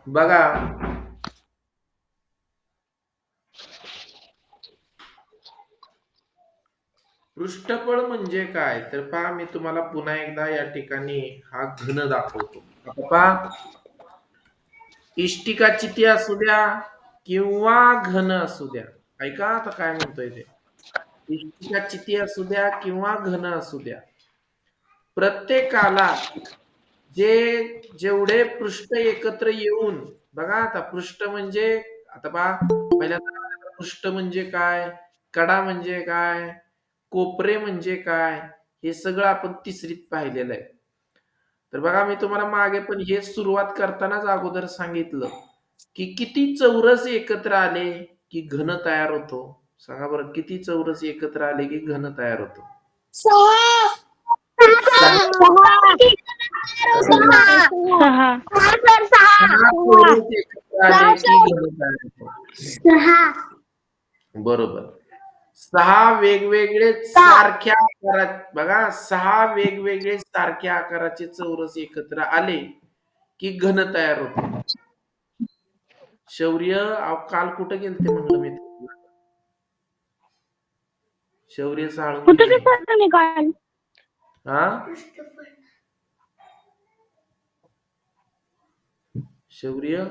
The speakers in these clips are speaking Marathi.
बघा पृष्ठफळ म्हणजे काय, तर पहा मी तुम्हाला पुन्हा एकदा या ठिकाणी हा घन दाखवतो. आता पहा, इष्टिका चिती असू द्या किंवा घन असू द्या. ऐका आता काय म्हणतोय ते. इष्टिका चिती असू द्या किंवा घन असू द्या, प्रत्येकाला जे जेवढे पृष्ठ एकत्र येऊन, बघा आता पृष्ठ म्हणजे, आता पहा पहिल्यांदा पृष्ठ म्हणजे काय, कडा म्हणजे काय, कोपरे म्हणजे काय, हे सगळं आपण तिसरीत पाहिलेलं आहे. तर बघा मी तुम्हाला मागे पण हे सुरुवात करतानाच अगोदर सांगितलं की किती चौरस एकत्र आले की घन तयार होतो. सांगा बरं, किती चौरस एकत्र आले की घन तयार होतो? सहा. सहा. सहा. सहा चौरस एकत्र आले की घन तयार होतो. बरोबर. सहा वेगवेगळे सारख्या आकारात, बघा सहा वेगवेगळे सारख्या आकाराचे चौरस एकत्र आले की घन तयार होतो. शौर्य काल कुठे गेलते म्हणलं मी तुम्हाला? शौर्य साळुंके कुठे गेलता तुम्ही काल? हा, शौर्य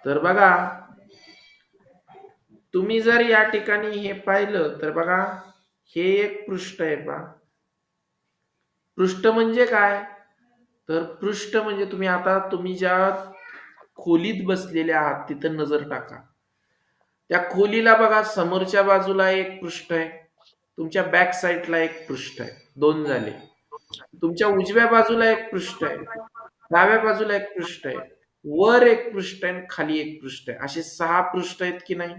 तर बघा, तुम्ही जर या ठिकाणी हे पाहिलं तर बघा, हे एक पृष्ठ आहे पहा. पृष्ठ म्हणजे काय, तर पृष्ठ म्हणजे तुम्ही ज्या खोलीत बसलेले आहात तिथं नजर टाका. त्या खोलीला बघा, समोरच्या बाजूला एक पृष्ठ आहे, तुमच्या बॅक साईडला एक पृष्ठ आहे, दोन झाले. तुमच्या उजव्या बाजूला एक पृष्ठ आहे, डाव्या बाजूला एक पृष्ठ आहे, वर एक पृष्ठ आहे, खाली एक पृष्ठ आहे. असे सहा पृष्ठ आहेत की नाही?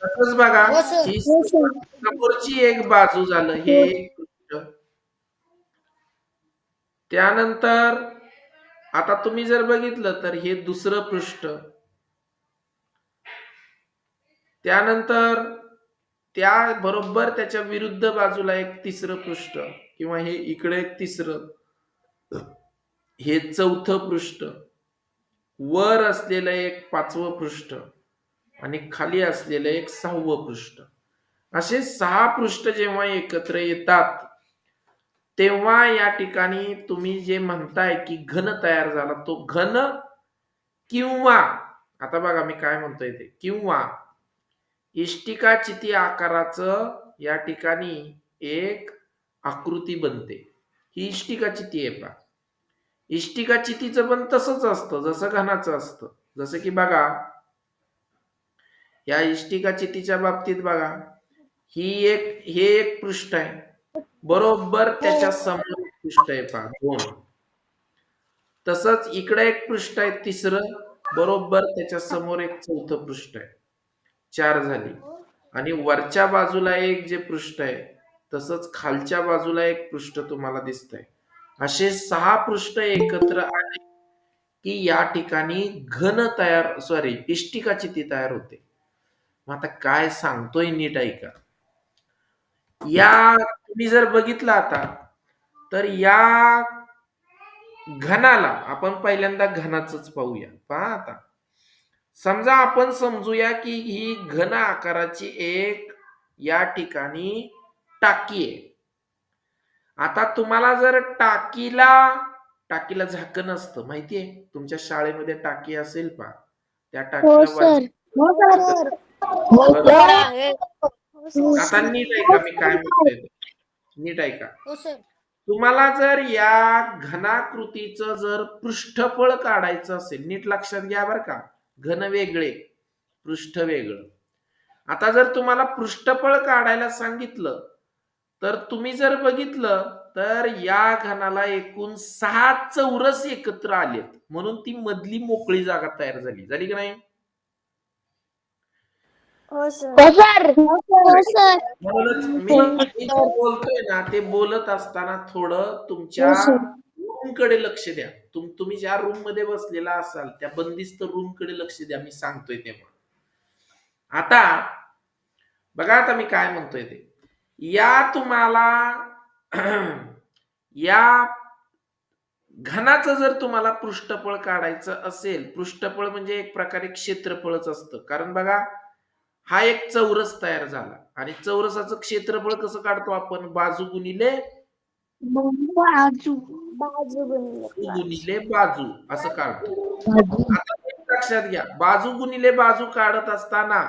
तसंच बघा, ही समोरची एक बाजू झालं, हे एक पृष्ठ. त्यानंतर आता तुम्ही जर बघितलं तर हे दुसरं पृष्ठ. त्यानंतर त्या बरोबर त्याच्या विरुद्ध बाजूला एक तिसरं पृष्ठ, किंवा हे इकडे एक तिसरं, हे चौथं पृष्ठ, वर असलेलं एक पाचवं पृष्ठ आणि खाली असलेलं एक सहावं पृष्ठ. असे सहा पृष्ठ जेव्हा एकत्र येतात तेव्हा या ठिकाणी तुम्ही जे म्हणताय की घन तयार झाला, तो घन किंवा, आता बघा मी काय म्हणतोय ते, किंवा इष्टिका चिती आकाराचं या ठिकाणी एक आकृती बनते. ही इष्टिका चिती आहे पहा. इष्टिका चितीचं पण तसंच असतं जसं घनाचं असतं. जसं की बघा, या इष्टिका चितीच्या बाबतीत बघा, हे एक पृष्ठ आहे, बरोबर त्याच्या समोर एक पृष्ठ आहे पहा, दोन. तसंच इकडे एक पृष्ठ आहे तिसरं, बरोबर त्याच्या समोर एक चौथं पृष्ठ आहे, चार झाली. आणि वरच्या बाजूला एक जे पृष्ठ आहे, तसंच खालच्या बाजूला एक पृष्ठ तुम्हाला दिसतंय. असे सहा पृष्ठ एकत्र आले की या ठिकाणी इष्टिका चिती तयार होते. मग आता काय सांगतोय नीट ऐका. या तुम्ही जर बघितलं आता, तर या घनाला आपण पहिल्यांदा घनाचंच पाहूया. पहा आता, समजा आपण समजूया की ही घन आकाराची एक या ठिकाणी टाकी आहे. आता तुम्हाला जर टाकीला झाकण असतं, माहितीये? तुमच्या शाळेमध्ये टाकी असेल पहा, त्या टाकीला आता नीट ऐका मी काय म्हणतोय ते. नीट ऐका. तुम्हाला जर या घनाकृतीचं जर पृष्ठफळ काढायचं असेल, नीट लक्षात घ्या बरं का, घन वेगळे पृष्ठ वेगळं. आता जर तुम्हाला पृष्ठफळ काढायला सांगितलं तर तुम्ही जर बघितलं तर या घनाला एकूण सहा चौरस एकत्र आलेत, म्हणून ती मधली मोकळी जागा तयार झाली की नाही? म्हणूनच मी जे बोलतोय ना, ते बोलत असताना थोडं तुमच्या कडे लक्ष द्या. तुम्ही ज्या रूम मध्ये बसलेला असाल त्या बंदिस्त रूम कडे लक्ष द्या, मी सांगतोय तेव्हा. आता बघा, आता मी काय म्हणतोय ते, या तुम्हाला या घनाचं जर तुम्हाला पृष्ठफळ काढायचं असेल, पृष्ठफळ म्हणजे एक प्रकारे क्षेत्रफळच असतं. कारण बघा, हा एक चौरस तयार झाला आणि चौरसाचं क्षेत्रफळ कसं काढतो आपण? बाजू गुणिले बाजू असं काढतो. आता एक लक्षात घ्या, बाजू गुणिले बाजू काढत असताना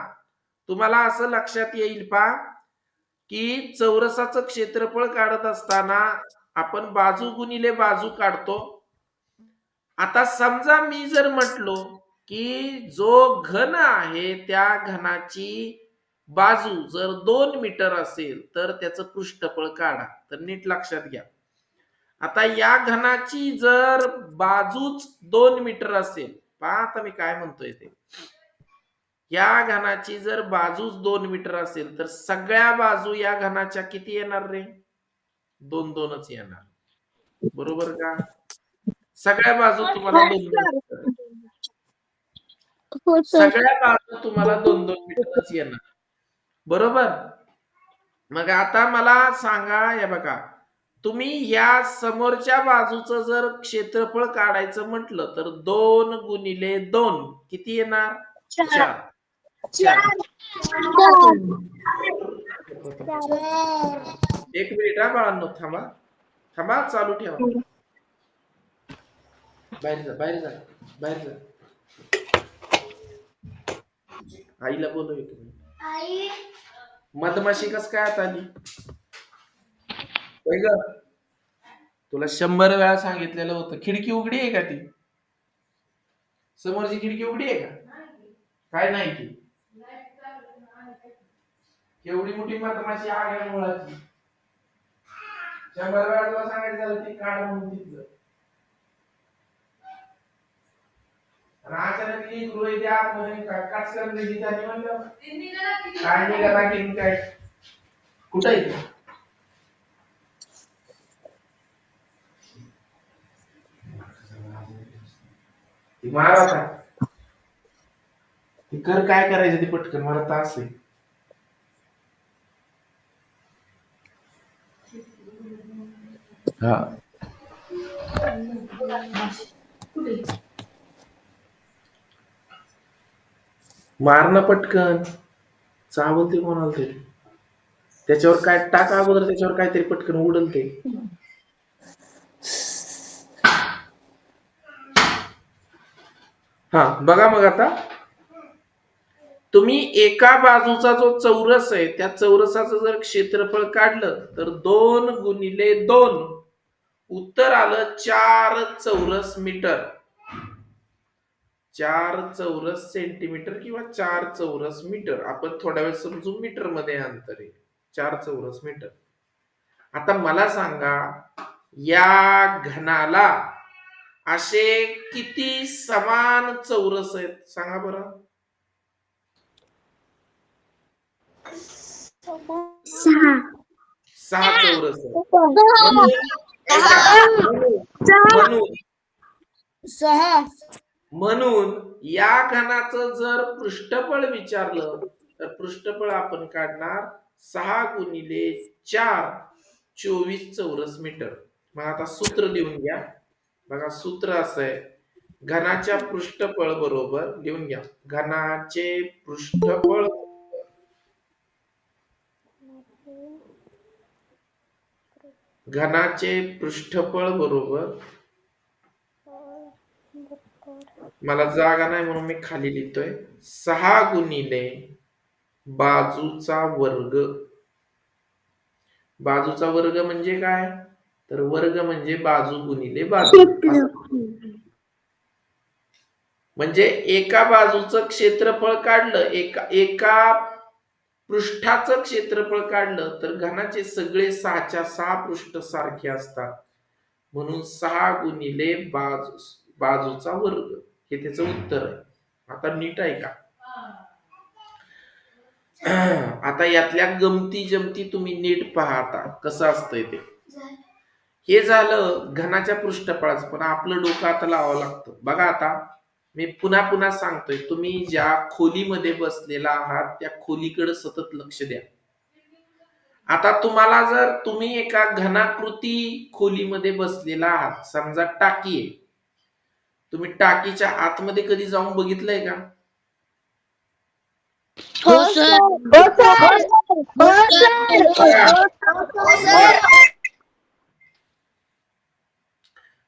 तुम्हाला असं लक्षात येईल पा की चौरसाचं क्षेत्रफळ काढत असताना आपण बाजू गुणिले बाजू काढतो. आता समजा मी जर म्हटलो की जो घन आहे त्या घनाची बाजू जर 2 मीटर असेल तर त्याचं पृष्ठफळ काढा. तर नीट लक्षात घ्या, आता या घनाची जर बाजूच 2 मीटर असेल, पहा आता मी काय म्हणतोय ते, या घनाची जर बाजूच 2 मीटर असेल तर सगळ्या बाजू या घनाच्या किती येणार रे? 2-2च येणार. बरोबर का? सगळ्या बाजू तुम्हाला 2-2 हो सर. सगळ्या बाजू तुम्हाला 2-2 मीटरच येणार. बरोबर. मग आता मला सांगा, हे बघा, तुम्ही या समोरच्या बाजूचं जर क्षेत्रफळ काढायचं म्हटलं तर 2 गुणिले 2 किती येणार? 4. 4. एक मिनिट हा बाळांनो, थांबा थांबा, चालू ठेवा. बाहेर जा, बाहेर जा, बाहेर जा. आईला बोलव एक मिनिट. मधमाशी कस काय आता आली? होय ग, तुला 100 वेळा सांगितलेलं होतं, खिडकी उघडी आहे का? ती समोरची खिडकी उघडी आहे का? काय नाही ती? एवढी मोठी मधमाशी आग्या मुळाची. 100 वेळा तुला सांगायचं झालं ती काढ म्हणून तिथलं. अचानक ती गृहिणी आतमध्ये काटकन गेली त्याने म्हणलं काय निघाला की काय कुठं आहे ती? मारा आता ती, कर काय करायचं ती पटकन, मला तास आहे. हा, मारणं पटकन, चावल ते कोणाला तरी, त्याच्यावर काय टाका अगोदर, त्याच्यावर काहीतरी पटकन उडल ते. हा बघा, मग आता तुम्ही एका बाजूचा जो चौरस आहे त्या चौरसाचं जर क्षेत्रफळ काढलं तर 2 गुणिले 2 उत्तर आलं 4 चौरस मीटर. 4 चौरस सेंटीमीटर किंवा 4 चौरस मीटर, आपण थोड्या वेळ समजू मीटर मध्ये अंतर आहे. 4 चौरस मीटर. आता मला सांगा, या घनाला असे किती समान चौरस आहेत? सांगा बरं. 6. 6 चौरस आहेत. 6. म्हणून या घनाचं जर पृष्ठफळ विचारलं तर पृष्ठफळ आपण काढणार 6 गुणिले 4, 24 चौरस मीटर. मग आता सूत्र लिहून घ्या. बघा, सूत्र असं आहे, घनाच्या पृष्ठफळ बरोबर, लिहून घ्या, घनाचे पृष्ठफळ बरोबर, मला जागा नाही म्हणून मी खाली लिहितोय, 6 गुणिले बाजूचा वर्ग. बाजूचा वर्ग म्हणजे काय? तर वर्ग म्हणजे बाजू गुणिले बाजू. म्हणजे एका बाजूचं क्षेत्रफळ काढलं, एका पृष्ठाचं क्षेत्रफळ काढलं तर घनाचे सगळे 6च्या 6 पृष्ठ सारखे असतात. म्हणून 6 गुणिले बाजूचा वर्ग हे त्याचं उत्तर आहे. आता नीट आहे का? आता यातल्या गमती जमती तुम्ही नीट पहा. आता कसं असतंय ते, हे झालं घनाच्या पृष्ठफळाचं, पण आपलं डोकं आता लावावं लागतं. बघा आता मी पुन्हा पुन्हा सांगतोय, तुम्ही ज्या खोलीमध्ये बसलेला आहात त्या खोलीकडे सतत लक्ष द्या. आता तुम्हाला जर तुम्ही एका घनाकृती खोलीमध्ये बसलेला आहात, समजा टाकी आहे, तुम्ही टाकीच्या आतमध्ये कधी जाऊन बघितलंय का? हो सर. हो सर. हो सर. हो सर.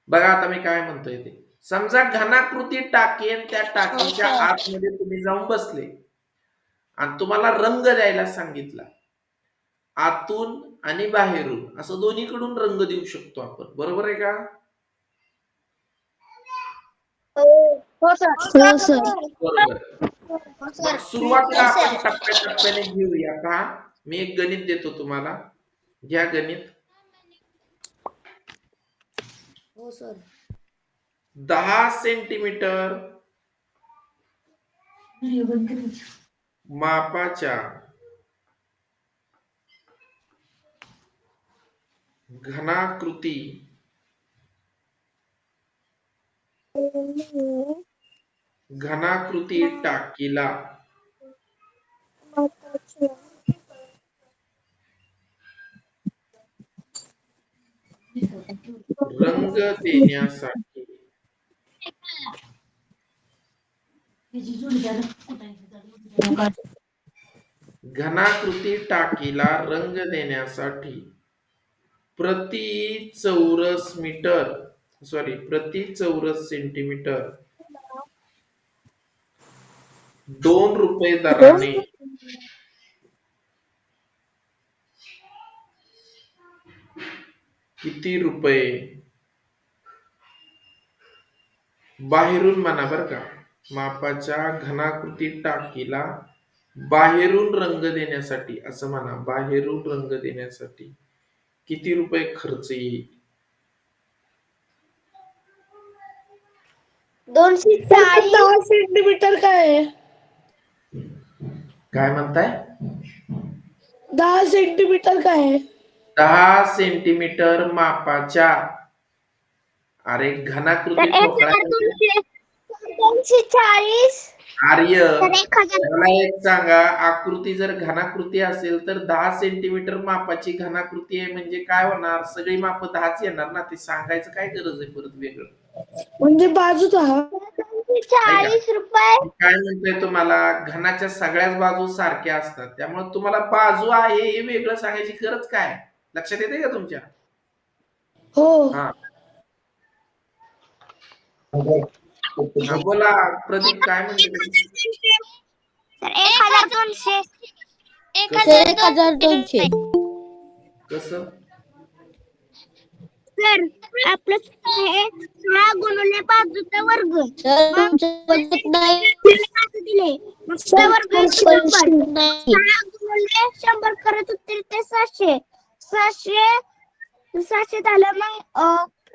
बघा आता मी काय म्हणतोय ते. समजा घनाकृती टाकी आहे, त्या टाकीच्या आतमध्ये तुम्ही जाऊन बसले आणि तुम्हाला रंग द्यायला सांगितला. आतून आणि बाहेरून असं दोन्हीकडून रंग देऊ शकतो आपण, बरोबर आहे का? हो सर. हो सर. बरोबर. मग सुरुवातीला आपण टप्प्याटप्प्याने घेऊया. पहा, मी एक गणित देतो तुम्हाला, घ्या गणित. हो सर. 10 सेंटीमीटर मापाच्या घनाकृती टाकीला रंग देण्यासाठी घनाकृती टाकीला रंग देण्यासाठी प्रति चौरस सेंटीमीटर 2 रुपये दराने किती रुपये बाहेरून म्हणा बरं का, मापाच्या घनाकृती टाकीला बाहेरून रंग देण्यासाठी असं म्हणा, बाहेरून रंग देण्यासाठी किती रुपये खर्च येईल? 240 सेंटीमीटर काय आहे? काय म्हणताय? 10 सेंटीमीटर काय आहे? 10 सेंटीमीटर मापाच्या, अरे घनाकृती ठोकळा 240 आर्य, मला एक सांगा, आकृती जर घनाकृती असेल तर 10 सेंटीमीटर मापाची घनाकृती आहे म्हणजे काय होणार? सगळी माप 10च येणार ना. ते सांगायचं काय गरज आहे परत वेगळं? म्हणजे बाजू 10. 40 रुपये. काय म्हणतोय तुम्हाला, घनाच्या सगळ्याच बाजू सारख्या असतात, त्यामुळे तुम्हाला बाजू आहे हे वेगळं सांगायची गरज काय? लक्षात येते का तुमच्या? हो. हा, बोला प्रदीप, काय म्हणते? 1200. कसं? सर आपलं 6 गुणिले बाजूचा वर्ग. दिले वर्ग 6 गुणिले 100 करत उत्तर ते 700. 700 झालं मग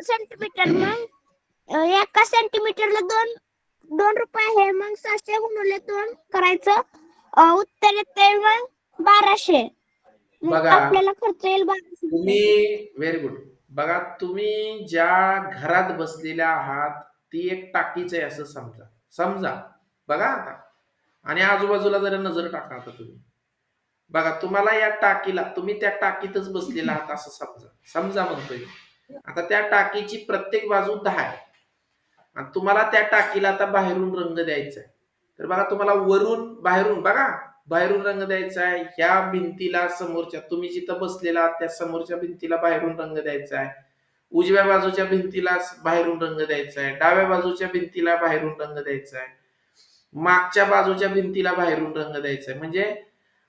सेंटीमीटर. मग एका सेंटीमीटरला 2 रुपये आहे. मग 700 गुणिले 2 करायचं, उत्तर येते मग 1200. बघा, आपल्याला खर्च येईल 1200. तुम्ही व्हेरी गुड. बघा, तुम्ही ज्या घरात बसलेल्या आहात ती एक टाकीच आहे असं समजा. बघा आता, आणि आजूबाजूला जरा नजर टाका. आता तुम्ही बघा, तुम्हाला या टाकीला, तुम्ही त्या टाकीतच बसलेला आहात असं समजा म्हणतोय. आता त्या टाकीची प्रत्येक बाजू 10 आहे आणि तुम्हाला त्या टाकीला आता बाहेरून रंग द्यायचा आहे. तर बघा, तुम्हाला बाहेरून रंग द्यायचा आहे. ह्या भिंतीला समोरच्या, तुम्ही जिथं बसलेला आहात त्या समोरच्या भिंतीला बाहेरून रंग द्यायचा आहे. उजव्या बाजूच्या भिंतीला बाहेरून रंग द्यायचा आहे. डाव्या बाजूच्या भिंतीला बाहेरून रंग द्यायचा आहे. मागच्या बाजूच्या भिंतीला बाहेरून रंग द्यायचा आहे. म्हणजे,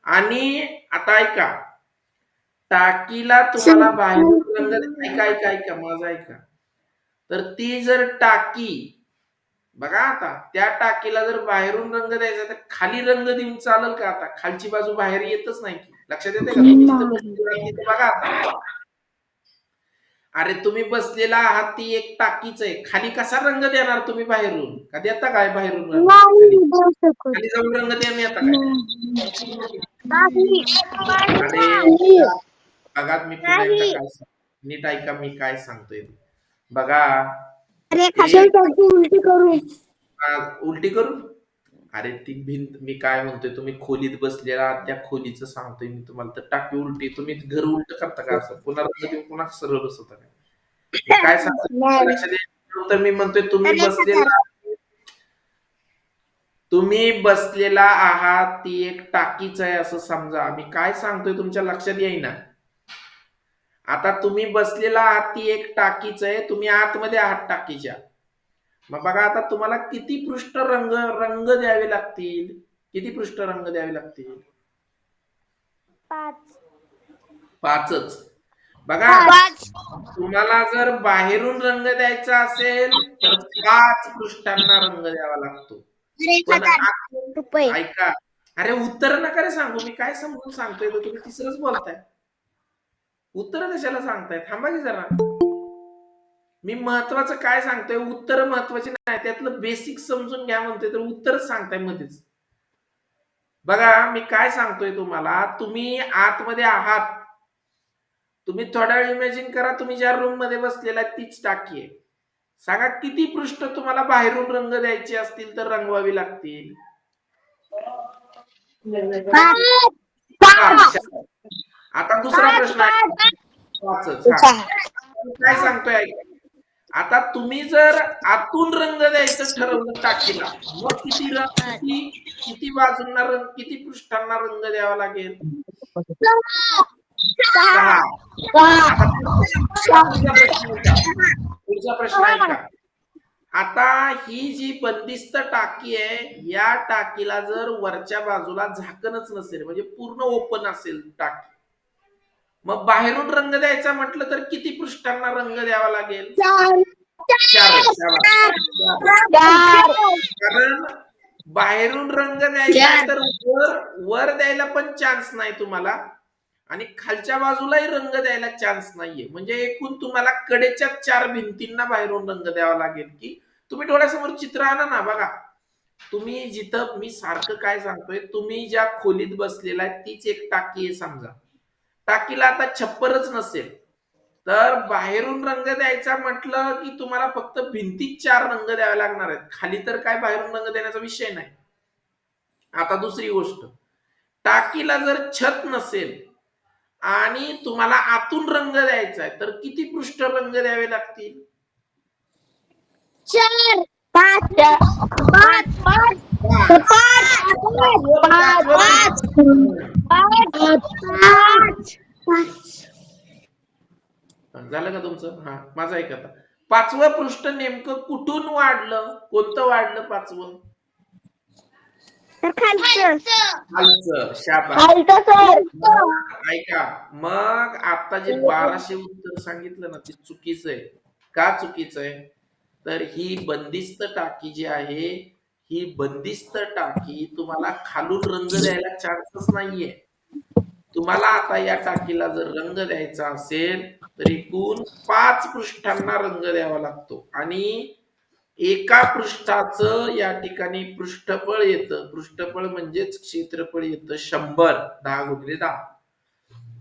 आणि आता ऐका, टाकीला तुम्हाला बाहेरून रंग, ऐका माझा ऐका. तर ती जर टाकी, बघा आता, त्या टाकीला जर बाहेरून रंग द्यायचा तर खाली रंग देऊन चालेल का? आता खालची बाजू बाहेर येतच नाही. लक्षात येते का? तुम्ही जिथे बसलेला बघा आता, अरे तुम्ही बसलेला आहात ती एक टाकीच आहे, खाली कसा रंग देणार तुम्ही बाहेरून? का देता काय बाहेरून रंग? खाली जाऊन रंग देणं येता काय? अरे बघा, मी पुन्हा एकदा काय सांगतो, नीट ऐका मी काय सांगतोय. बघा उलटी करू. उलटी करून, अरे ती भिंत मी काय म्हणतोय, तुम्ही खोलीत बसलेला त्या खोलीचं सांगतोय मी तुम्हाला. तर टाकी उलटी, तुम्ही घर उलट करता का असं? पुन्हा रंग देऊन पुन्हा सरळ बसवता का? मी काय सांगतोय लक्षात येईल. तर मी म्हणतोय तुम्ही बसलेला आहात, ती एक टाकीच आहे असं समजा. मी काय सांगतोय तुमच्या लक्षात येईना. आता तुम्ही बसलेला आहात, ती एक टाकीच आहे, तुम्ही आतमध्ये आहात टाकीच्या. मग बघा आता तुम्हाला किती पृष्ठ रंग रंग द्यावे लागतील, किती पृष्ठ रंग द्यावे लागतील? 5च. बघा तुम्हाला जर बाहेरून रंग द्यायचा असेल तर 5 पृष्ठांना रंग द्यावा लागतो. पण रुपये. ऐका, अरे उत्तर नका रे सांगू, मी काय समजून सांगतोय तर तुम्ही तिसरंच बोलताय. उत्तर कशाला सांगताय? थांबा की जरा. मी महत्वाचं काय सांगतोय, उत्तर महत्वाची नाही, त्यातलं बेसिक समजून घ्या म्हणतोय, तर उत्तरच सांगताय मध्येच. बघा मी काय सांगतोय तुम्हाला, तुम्ही आतमध्ये आहात. तुम्ही थोडा वेळ इमॅजिन करा, तुम्ही ज्या रूम मध्ये बसलेला तीच टाकी आहे. सांगा किती पृष्ठ तुम्हाला बाहेरून रंग द्यायचे असतील तर रंगवावी लागतील? 5. आता दुसरा प्रश्न आहे. 5च. काय सांगतोय ऐका. आता तुम्ही जर आतून रंग द्यायचं ठरवलं टाकीला, मग किती बाजूंना रंग, किती पृष्ठांना रंग द्यावा लागेल? 6. पुढचा प्रश्न ऐका. आता ही जी बंदिस्त टाकी आहे, या टाकीला जर वरच्या बाजूला झाकणच नसेल, म्हणजे पूर्ण ओपन असेल टाकी, मग बाहेरून रंग द्यायचा म्हटलं तर किती पृष्ठांना रंग द्यावा लागेल? 4. कारण बाहेरून रंग द्यायचा तर वर द्यायला पण चान्स नाही तुम्हाला, आणि खालच्या बाजूलाही रंग द्यायला चान्स नाहीये. म्हणजे एकूण तुम्हाला कडेच्या 4 भिंतींना बाहेरून रंग द्यावा लागेल. की तुम्ही डोळ्यासमोर चित्र आणा ना. बघा तुम्ही जिथं, मी सारखं काय सांगतोय, तुम्ही ज्या खोलीत बसलेला आहे तीच एक टाकी आहे समजा. टाकीला आता छप्परच नसेल तर बाहेरून रंग द्यायचा म्हटलं की तुम्हाला फक्त भिंतीत 4 रंग द्यावे लागणार आहेत. खाली तर काय बाहेरून रंग देण्याचा विषय नाही. आता दुसरी गोष्ट, टाकीला जर छत नसेल आणि तुम्हाला आतून रंग द्यायचा आहे तर किती पृष्ठ रंग द्यावे लागतील? 4. 5. झालं का तुमचं? हा, माझं ऐका आता. 5वं पृष्ठ नेमकं कुठून वाढलं? कोणतं वाढलं 5वं? खालचं. शाबास. ऐका, मग आता जे 1200 उत्तर सांगितलं ना, ते चुकीचं आहे. का चुकीचं आहे? तर ही बंदिस्त टाकी जी आहे, ही बंदिस्त टाकी तुम्हाला खालून रंग द्यायला चान्सच नाहीये. तुम्हाला आता या टाकीला जर रंग द्यायचा असेल तर एकूण 5 पृष्ठांना रंग द्यावा लागतो, आणि एका पृष्ठाचं या ठिकाणी पृष्ठफळ येतं. पृष्ठफळ म्हणजेच क्षेत्रफळ येतं 100, 10x10.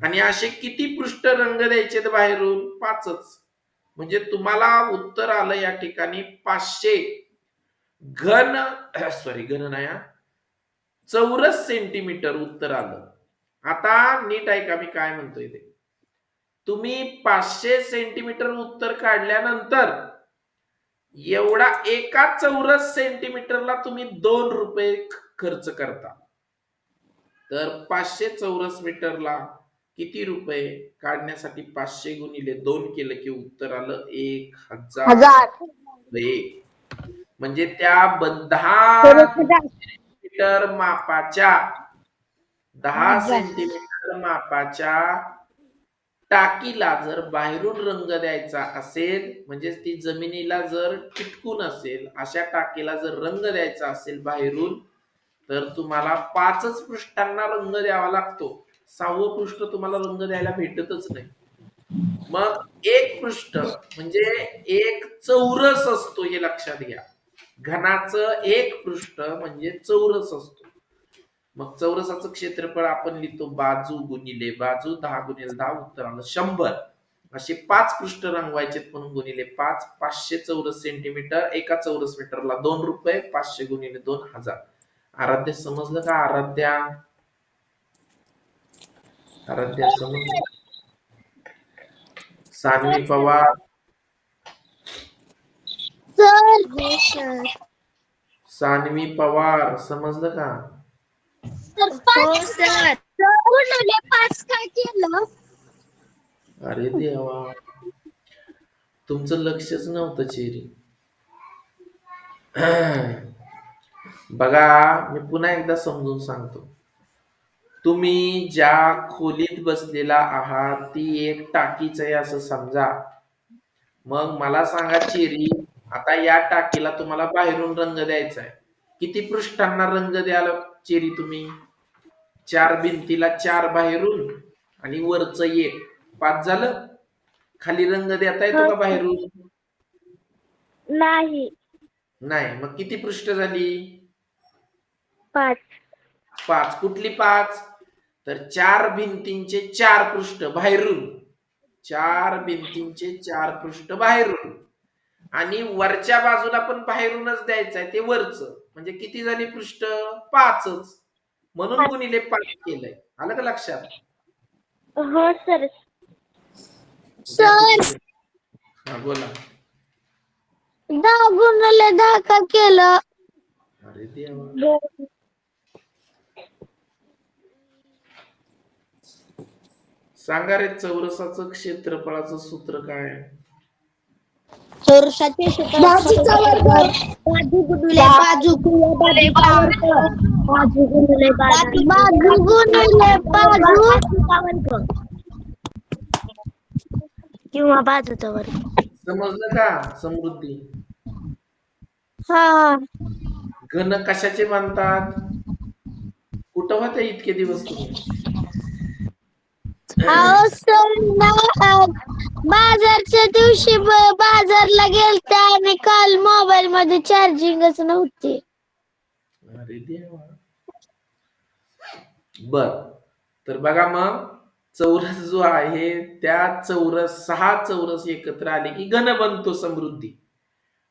आणि असे किती पृष्ठ रंग द्यायचे बाहेरून? 5च. म्हणजे तुम्हाला उत्तर आलं या ठिकाणी 500 घन घन नाही हा, चौरस सेंटीमीटर उत्तर आलं. आता नीट ऐका मी काय म्हणतोय ते. तुम्ही 500 सेंटीमीटर उत्तर काढल्यानंतर एवढा एका चौरस सेंटीमीटरला तुम्ही 2 रुपये खर्च करता. तर 500 चौरस मीटरला किती रुपये काढण्यासाठी 500 गुणिले 2 केलं की उत्तर आलं 1000 रुपये. म्हणजे त्या 10 सेंटीमीटर मापाच्या 10 सेंटीमीटर मापाच्या टाकीला जर बाहेरून रंग द्यायचा असेल, म्हणजे ती जमिनीला जर चिटकून असेल, अशा टाकीला जर रंग द्यायचा असेल बाहेरून, तर तुम्हाला 5च पृष्ठांना रंग द्यावा लागतो. 6वं पृष्ठ तुम्हाला रंग द्यायला भेटतच नाही. मग एक पृष्ठ म्हणजे एक चौरस असतो, हे लक्षात घ्या. घनाचं एक पृष्ठ म्हणजे चौरस असतो. मग चौरसाचं क्षेत्रफळ आपण लिहितो बाजू गुणिले बाजू, 10x10 उत्तर आलं 100. असे 5 पृष्ठ रंगवायचे म्हणून गुणिले 5, 500 चौरस सेंटीमीटर. एका चौरस मीटरला 2 रुपये. 500 गुणिले 2,000. आराध्या समजलं का? आराध्या समजलं? सान्वी पवार, सर सान्वी पवार समजलं का? हो सर. गुणुले 5 काय केलं? अरे देवा, तुमचं लक्षच नव्हतं चेरी. बघा, मी पुन्हा एकदा समजून सांगतो. तुम्ही ज्या खोलीत बसलेला आहात ती एक टाकीच आहे असं समजा. मग मला सांगा चेरी, आता या टाकीला तुम्हाला बाहेरून रंग द्यायचा आहे. किती पृष्ठांना रंग द्याल चेरी तुम्ही? 4 भिंतीला 4 बाहेरून आणि वरचं 1, 5 झालं. खाली रंग देता येतो का बाहेरून? नाही. नाही. मग किती पृष्ठ झाली? 5. 5. कुठली 5? तर 4 भिंतींचे 4 पृष्ठ बाहेरून. 4 भिंतींचे 4 पृष्ठ बाहेरून आणि वरच्या बाजूला पण बाहेरूनच द्यायचं आहे ते वरचं. म्हणजे किती झाली पृष्ठ? 5च. म्हणून गुणिले 5 केलंय. आलं का लक्षात? हो सर. सर, हा बोला. 10 गुणुले 10 का केलं? अरे देवा, सांगा रे, चौरसाचं क्षेत्रफळाचं सूत्र काय आहे? चौरसाचे बाजूचा वर्ग. बाजू गुणुले बाजू गुणुले बाजू. बाजू गुणुले बाजू. बाजू गुणुले बाजू किंवा बाजूचा वर्ग. समजलं का समृद्धी? हा. घन कशाचे बनतात? कुठं होते इतके दिवस तुम्ही? अहो सर ना, बाजारच्या दिवशी बाजारला गेलते आणि काल मोबाईल मध्ये चार्जिंगच नव्हती. अरे देवा. बर, तर बघा मग चौरस जो आहे त्या 6 चौरस एकत्र आले की घन बनतो समृद्धी.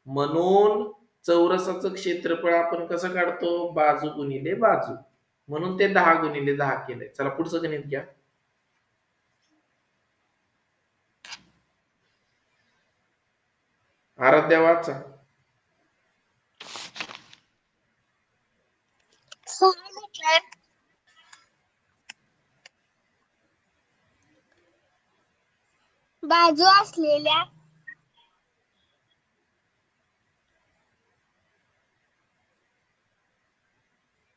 म्हणून चौरसाचं क्षेत्रफळ आपण कसं काढतो? बाजू गुणिले बाजू. म्हणून ते 10 गुणिले 10 केलंय. चला पुढचं गणित घ्या. आराध्या वाचा. बाजू असलेल्या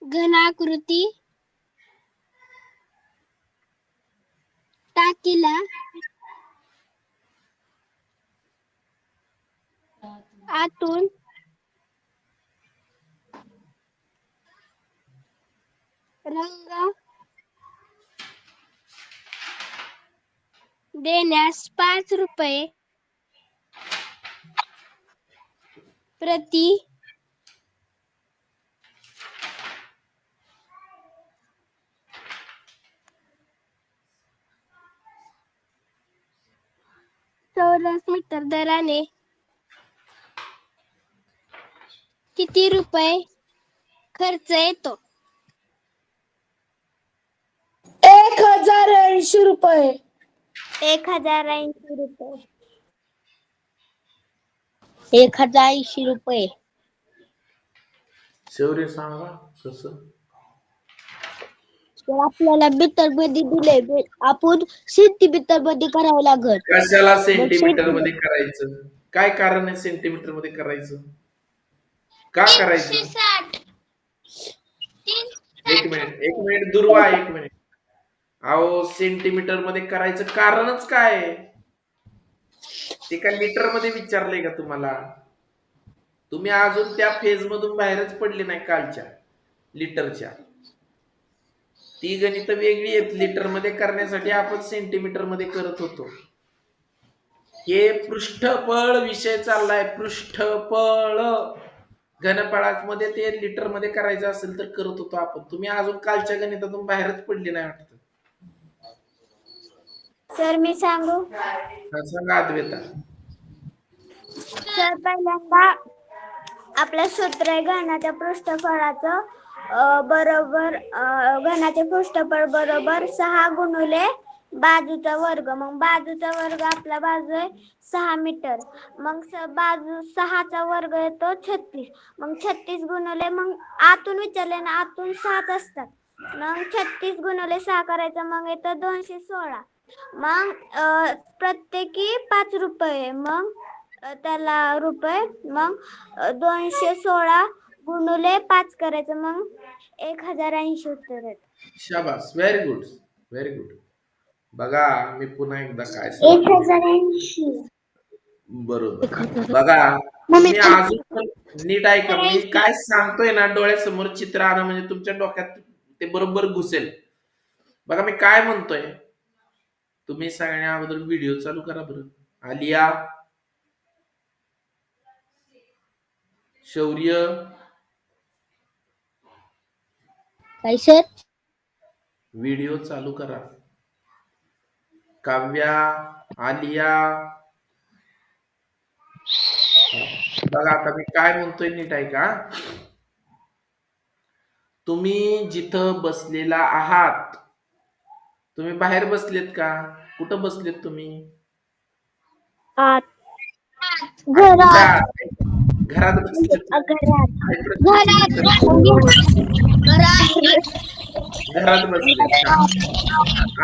घनाकृती टाकीला आतून रंग देण्यास 5 रुपये प्रति चौरस मीटर दराने किती रुपये खर्च येतो? 1080 रुपये. 1080 रुपये. 1080 रुपये. शौर्य सांगा कसं? तर आपल्याला मीटर मध्ये दिले, आपण सेंटीमीटर मध्ये करावं लागल. कशाला सेंटीमीटर मध्ये करायचं? काय कारण आहे सेंटीमीटर मध्ये करायचं? का करायचं? 360. एक मिनिट दुर्वा, एक मिनिट. अहो, सेंटीमीटर मध्ये करायचं कारणच काय आहे? ते काय मीटर मध्ये विचारलंय का तुम्हाला? तुम्ही अजून त्या फेज मधून बाहेरच पडले नाही कालच्या लिटरच्या. ती गणित वेगळी आहेत. लिटर मध्ये करण्यासाठी आपण सेंटीमीटर मध्ये करत होतो. हे पृष्ठफळ विषय चाललाय. पृष्ठफळ घनफळामध्ये ते लिटर मध्ये करायचं असेल तर करत होतो आपण. तुम्ही अजून कालच्या गणितातून बाहेरच पडले नाही वाटतं. सर मी सांगू. हा, सांगा अद्वैता. सर पहिल्यांदा आपलं सूत्र आहे घनाच्या पृष्ठफळाचं बरोबर घनाचे पृष्ठफळ बरोबर 6 गुणुले बाजूचा वर्ग. मग बाजूचा वर्ग आपला बाजू आहे 6 मीटर. मग बाजू 6चा वर्ग येतो 36. मग 36 गुणुले मग आतून विचारले ना आतून 6च असतात. मग 36 गुणुले 6 करायचं मग येतं 216. मग प्रत्येकी 5 रुपये. मग त्याला रुपये. मग 216 गुणुले 5 करायचं मग 1080 उत्तर येत. शाबास, व्हेरी गुड, व्हेरी गुड. बघा मी पुन्हा एकदा काय सांगतो. 1080. बरोबर. बघा तुम्ही अजून पण नीट ऐका. मी काय सांगतोय ना डोळ्यासमोर चित्र आणा म्हणजे तुमच्या डोक्यात ते बरोबर घुसेल. बघा मी काय म्हणतोय. तुम्ही सगळ्या अगोदर व्हिडिओ चालू करा बरं. आलिया, शौर्य, काय सर? व्हिडिओ चालू करा. काव्या, आलिया, बघा आता मी काय म्हणतोय नीट ऐका. तुम्ही जिथं बसलेला आहात, तुम्ही बाहेर बसलेत का? कुठं बसलेत तुम्ही? आत. कुठं घरात. आहात? घरात बसलेत का? काय प्रश्नाचं उत्तर घरात बसलेत का?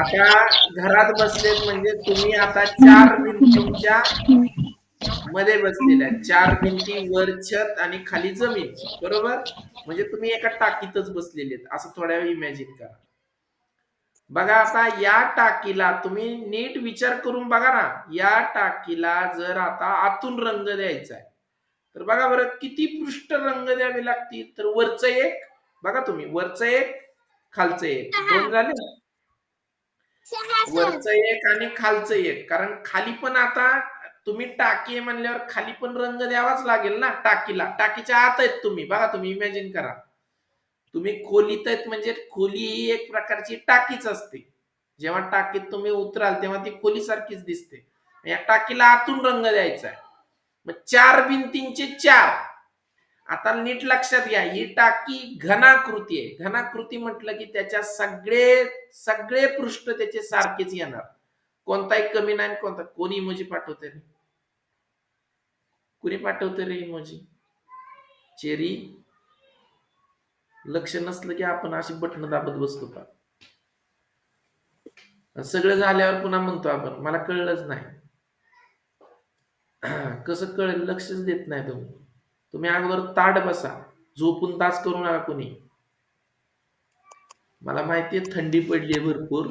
आता घरात बसलेत म्हणजे तुम्ही आता 4 भिंतींच्या मध्ये बसलेल्या आहेत. 4 भिंती, वर छत आणि खाली जमीन. बरोबर? म्हणजे तुम्ही एका टाकीतच बसलेले आहेत. असं थोड्या वेळ इमॅजिन करा. बघा आता या टाकीला तुम्ही नीट विचार करून बघा ना. या टाकीला जर आता आतून रंग द्यायचा आहे, तर बघा बरं किती पृष्ठ रंग द्यावे लागतील. तर वरचं एक, बघा तुम्ही वरचं एक, खालचं एक, 2 झाले. वरचं एक आणि खालचं एक. कारण खाली पण आता तुम्ही टाकी आहे म्हणल्यावर खाली पण रंग द्यावाच लागेल ना टाकीला. टाकीच्या आत आहेत तुम्ही. बघा तुम्ही इमॅजिन करा. तुम्ही खोलीत आहेत म्हणजे खोली ही एक प्रकारची टाकीच असते. जेव्हा टाकीत तुम्ही उतराल तेव्हा ती खोली सारखीच दिसते. या टाकीला आतून रंग द्यायचा आहे. मग 4 भिंतींचे 4. आता नीट लक्षात घ्या. ही टाकी घनाकृती आहे. घनाकृती म्हटलं की त्याच्या सगळे सगळे पृष्ठ त्याचे सारखेच येणार. कोणताही कमी नाही कोणता. कोणी इमोजी पाठवते रे? कुणी पाठवते रे इमोजी? चेरी. लक्ष नसलं की आपण अशी बटन दाबत बसतो का? सगळं झाल्यावर पुन्हा म्हणतो आपण मला कळलंच नाही. कसं कळेल? लक्षच देत नाही तुम्ही. तुम्ही अगोदर ताट बसा. झोपून तास करू नका कुणी. मला माहितीये थंडी पडली भरपूर,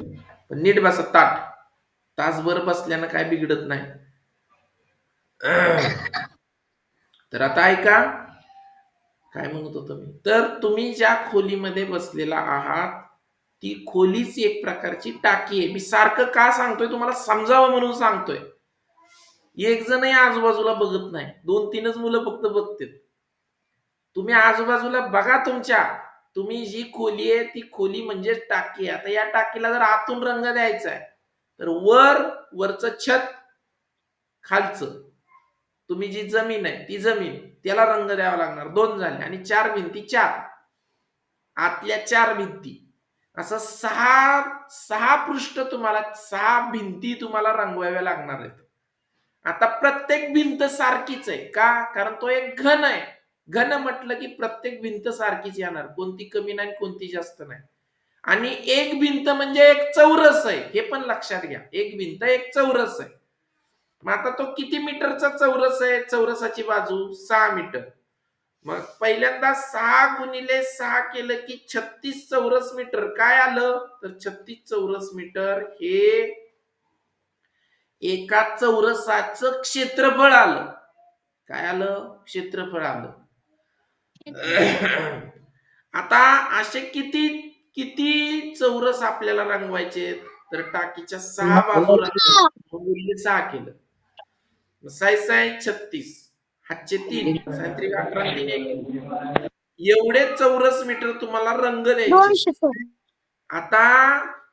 पण नीट बसा ताट. तासभर बसल्यानं काय बिघडत नाही. तर आता ऐका काय म्हणत होतो मी. तर तुम्ही ज्या खोलीमध्ये बसलेला आहात ती खोलीच एक प्रकारची टाकी आहे. मी सारखं का सांगतोय तुम्हाला समजावं म्हणून सांगतोय. एक जणही आजूबाजूला बघत नाही. 2-3च मुलं फक्त बघतात. तुम्ही आजूबाजूला बघा तुमच्या. तुम्ही जी खोली आहे ती खोली म्हणजे टाकी आहे. आता या टाकीला जर आतून रंग द्यायचा आहे तर वरचं छत, खालचं तुम्ही जी जमीन आहे ती जमीन, त्याला रंग द्यावा लागणार. 2 झाले आणि 4 भिंती 4. आतल्या 4 भिंती. असं 6 पृष्ठ तुम्हाला 6 भिंती तुम्हाला रंगवाव्या लागणार आहेत. आता प्रत्येक भिंत सारखीच आहे का? कारण तो एक घन आहे. घन म्हटलं की प्रत्येक भिंत सारखीच येणार. कोणती कमी नाही कोणती जास्त नाही. आणि एक भिंत म्हणजे एक चौरस आहे. हे पण लक्षात घ्या. एक भिंत एक चौरस आहे. मग आता तो किती मीटरचा चौरस आहे? चौरसाची बाजू 6 मीटर. मग पहिल्यांदा 6 गुणिले 6 केलं की 36 चौरस मीटर. काय आलं? तर 36 चौरस मीटर हे एका चौरसाचं क्षेत्रफळ आलं. काय आलं? क्षेत्रफळ आलं. आता असे किती किती चौरस आपल्याला रंगवायचे? तर टाकीच्या 6 बाजूला 6 केलं. 6 36. हातचे 3. 3 18 3 21. एवढे चौरस मीटर तुम्हाला रंग द्यायचे. 200 सर. आता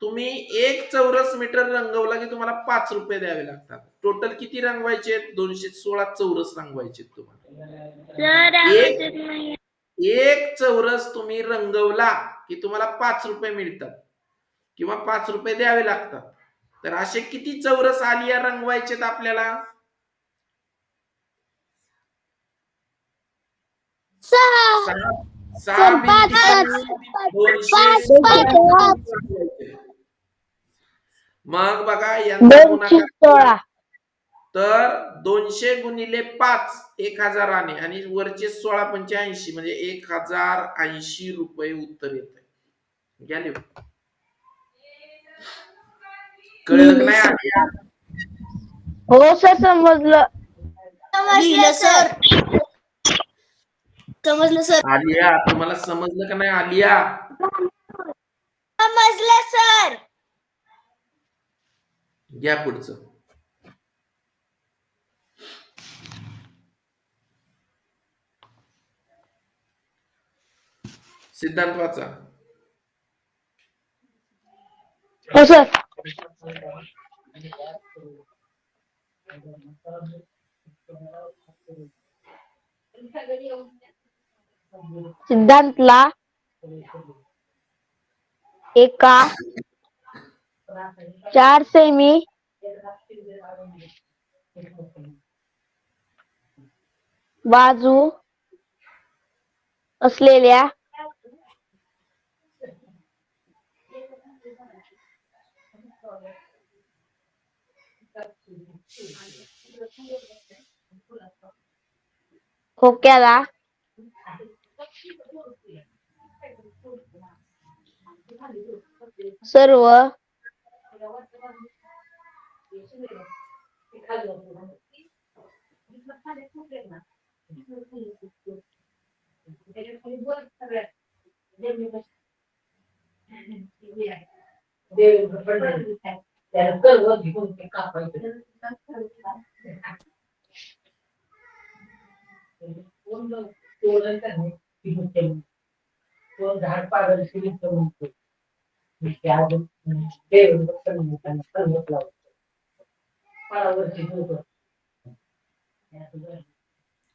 तुम्ही 1 चौरस मीटर रंगवला की तुम्हाला 5 रुपये द्यावे लागतात. टोटल किती रंगवायचे? 216 चौरस रंगवायचे तुम्हाला. एक चौरस तुम्ही रंगवला की तुम्हाला 5 रुपये मिळतात किंवा 5 रुपये द्यावे लागतात. तर असे किती चौरस आलिया रंगवायचेत आपल्याला? 6 सहा पाच मग बघा यांचा गुणाकार 216 तर 200 गुणिले 5 1000 आणि वरचे 16 पंचे 80 म्हणजे 1080 रुपये उत्तर येत आहे. घ्या लिहून. कळलं नाही आलिया? हो सर समजलं सर. समजलं सर. आलिया तुम्हाला समजलं का नाही आलिया? समजलं सर. घ्या पुढचं. सिद्धांत वाचा. हो सर. सिद्धांतला एका 4 सेमी बाजू असलेल्या खोक्याला सर्व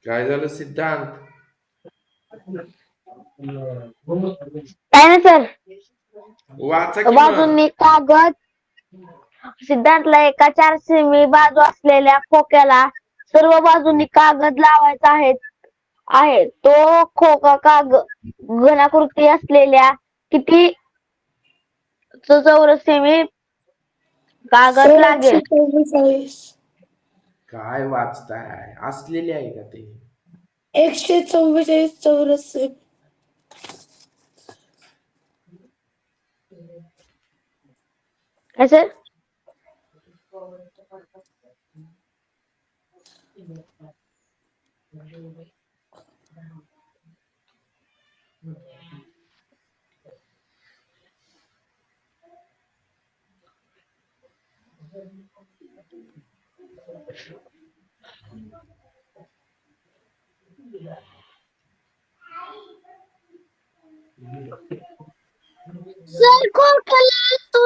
काय झालं सिद्धांत? काय ना सर. वाचा की मग. बाजूंनी कागद सिद्धांतला एका 4 सेमी बाजू असलेल्या खोक्याला सर्व बाजूंनी कागद लावायचा आहे. तो खोका कागद घनाकृती असलेल्या किती चौरस सेमी कागद लागेल? काय वाचताय? असलेली आहे का ते? 144 चौरस सेमी. काय सर? सर खोक्याला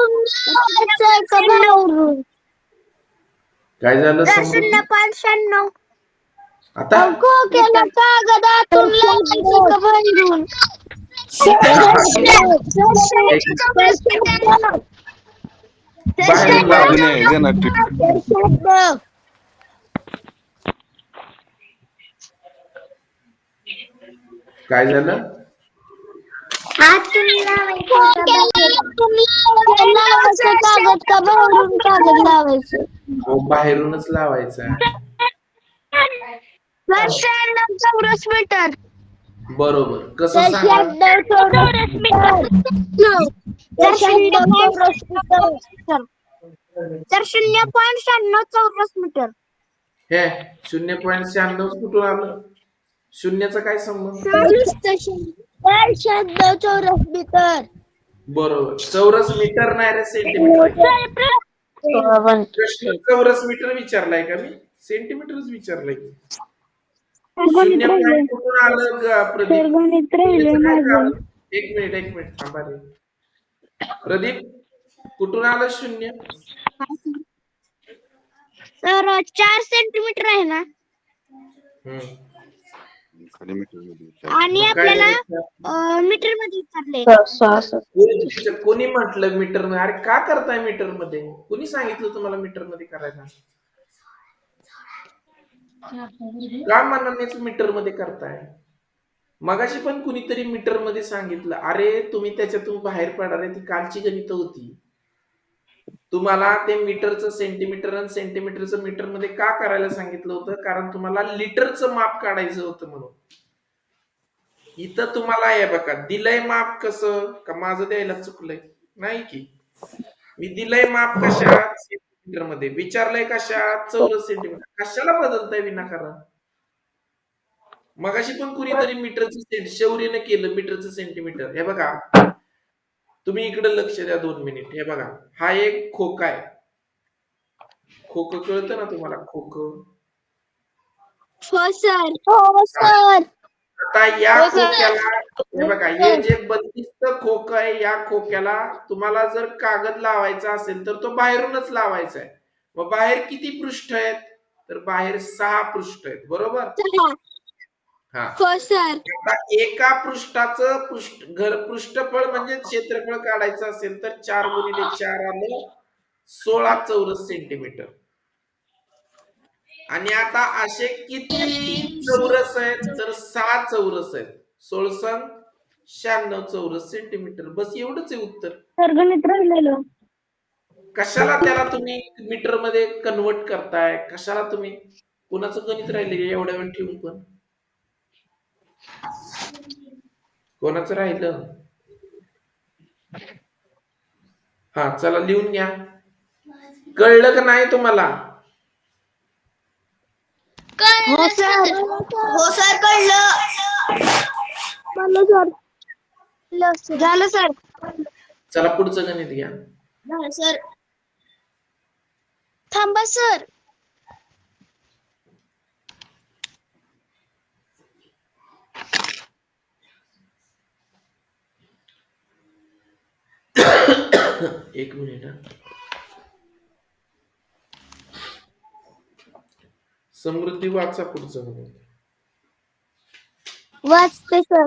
लावायचं का बाहेरून? काय झालं? 0.96. आता खोक्याला कागद आतून लावायचं का बाहेरून? बाहेरून लावा. काय झालं? आतून लावायचं कागद का बाहेरून कागद लावायचं? हो बाहेरूनच लावायचा. 96 चौरस मीटर. बरोबर. कसं सांगा? 96 चौरस मीटर. 0.96 चौरस मीटर. हे 0.96 कुठून आलं? शून्याचा काय संबंध? 96 चौरस मीटर. बरोबर. चौरस मीटर नाही रे, सेंटीमीटर. प्रश्न चौरस मीटर विचारलाय का मी? सेंटीमीटरच विचारलाय. 0 पॉईंट कुठून आलं प्रदीप? गणित राहिले माझं. एक मिनिट थांबा रे. प्रदीप, कुठून आलं 0? तर 4 सेंटीमीटर आहे ना. हम्म. खाली मीटर मध्ये आणि मग काय आपल्याला मीटर मध्ये विचारले. कोणी म्हटलं मीटर मध्ये? अरे का करताय मीटर मध्ये? कोणी सांगितलं तुम्हाला मीटर मध्ये करायचं? का मनानेच मीटर मध्ये करताय? मगाशी पण कुणीतरी मीटर मध्ये सांगितलं. अरे तुम्ही त्याच्यातून बाहेर पडा ती कालची गणित होती. तुम्हाला ते मीटरचं सेंटीमीटर आणि सेंटीमीटरचं मीटर मध्ये का करायला सांगितलं होतं? कारण तुम्हाला लिटरचं माप काढायचं होतं म्हणून. इथं तुम्हाला आहे बघा, दिलंय माप कसं? का माझं द्यायला चुकलंय? नाही की. मी दिलंय माप कशात? सेंटीमीटर मध्ये. विचारलंय कशात? चौरस सेंटीमीटर. कशाला बदलताय विनाकारण? मगाशी पण कुणीतरी मीटरचं शौर्यनं केलं मीटरचं सेंटीमीटर. हे बघा, तुम्ही इकडे लक्ष द्या 2 मिनिट. हे बघा, हा एक खोका आहे. खोकं कळतं ना तुम्हाला? खोकं. हो सर. हो सर. आता या खोक्याला हे बघा, हे जे बंदिस्त खोकं आहे, या खोक्याला तुम्हाला जर कागद लावायचा असेल तर तो बाहेरूनच लावायचा आहे. मग बाहेर किती पृष्ठ आहेत? तर बाहेर 6 पृष्ठ आहेत, बरोबर? हा. हो सर. आता एका पृष्ठाचं पृष्ठफळ म्हणजे क्षेत्रफळ काढायचं असेल तर 4 गुणिले 4 आलं 16 चौरस सेंटीमीटर. आणि आता असे किती चौरस आहेत? तर 6 चौरस आहेत. 16 96 चौरस सेंटीमीटर. बस एवढंच आहे उत्तर. सर गणित राहिलेलं. कशाला त्याला तुम्ही मीटर मध्ये कन्वर्ट करताय? कशाला तुम्ही कुणाचं गणित राहिले एवढ्या वेळ ठेवून पण? कोणाचं राहिलं? हा चला लिहून घ्या. कळलं का नाही तुम्हाला? हो सर. हो सर कळलं. झालं सर. चला पुढचं गणित घ्या. झालं सर. थांबा सर. एक मिनिट हा. समृद्धी वाचा पुढचं गणित. वाचते सर.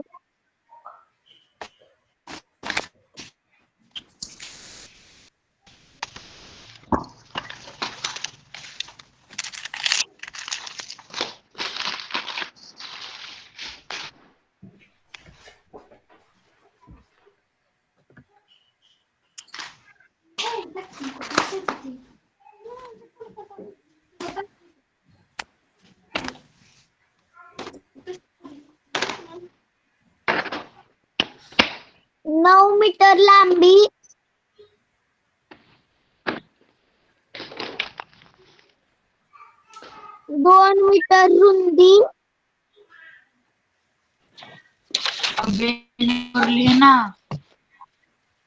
नऊ मीटर लांबी, 2 मीटर रुंदी, लवकर लिह ना.